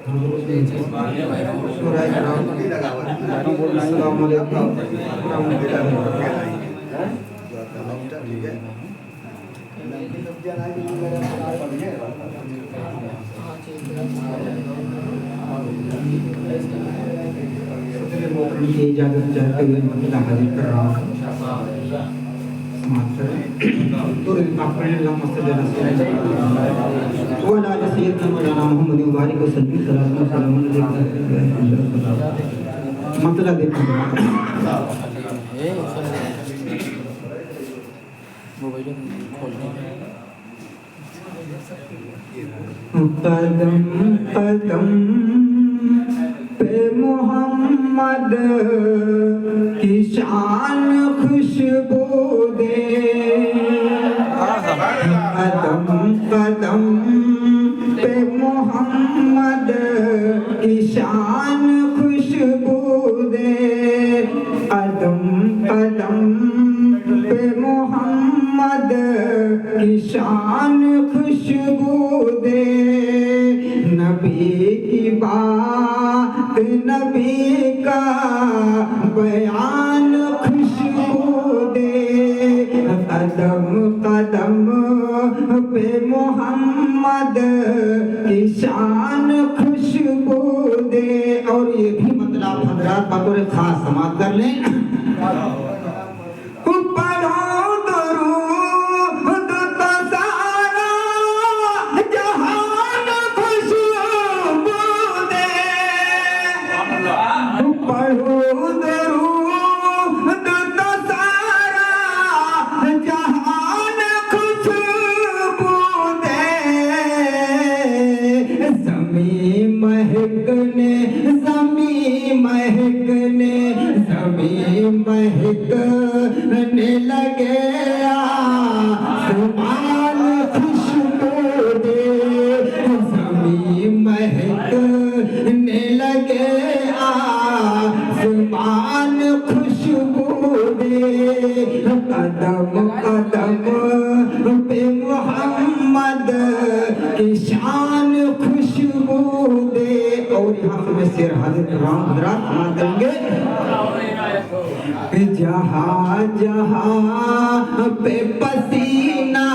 की इजाजत चाहते हुए मतलब हाजिर कर रहा हूँ मतलब देखो कदम कदम पे मोहम्मद की शान खुशबू दे कदम कदम पे मोहम्मद की शान खुशबू दे कदम कदम पे मोहम्मद की शान खुशबू दे नबी की बात नबी का बयान खुशबू दे कदम कदम पे मोहम्मद की शान खुशबू दे। और ये भी मतलब हजरात बतौर खास समाप्त कर लें। महकने लगे आसमान खुशबू दे ज़मीं महकने लगे आसमान खुशबू दे कदम कदम पे मोहम्मद की शान खुशबू दे। और यहाँ से मैं शेर हाजिर कर रहा हूँ हज़रात सुना देंगे। जहाँ जहाँ पे पसीना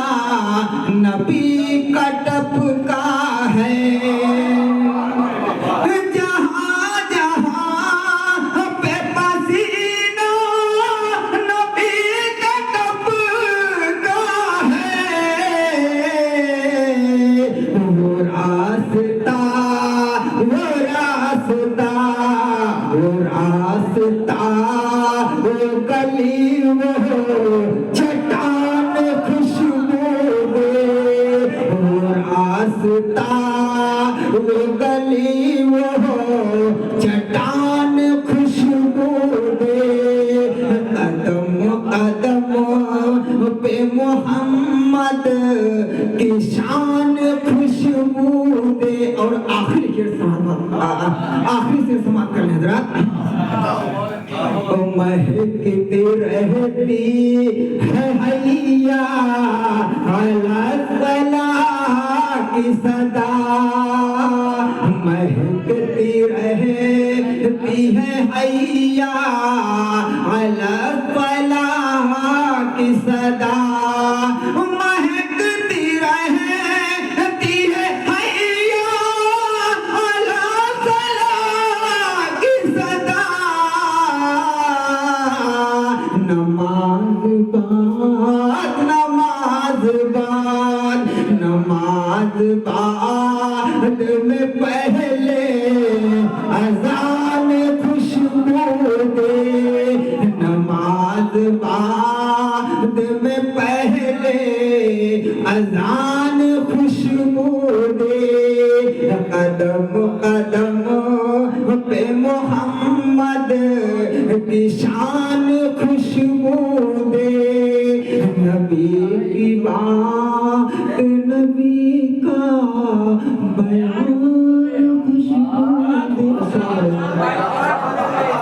नबी का टपका है जहाँ जहाँ पे पसीना नबी का टपका है वो रास्ता वो रास्ता वो रास्ता वो गली वो चट्टान खुशबू दे वो रास्ता वो गली वो चट्टान खुशबू दे कदम कदम पे मोहम्मद की शान खुशबू दे। और आखिरी से समाप्त कर लें हज़रात। महकती रहती है हैया अल्लाह की सदा महकती रहती है हैया अल्लाह की सदा महकती रहती है हैया अल्लाह की सदा नमाज बाद में पहले अज़ान खुशबू दे नमाज बाद में पहले अज़ान खुशबू दे कदम कदम पे मोहम्मद की शान खुशबू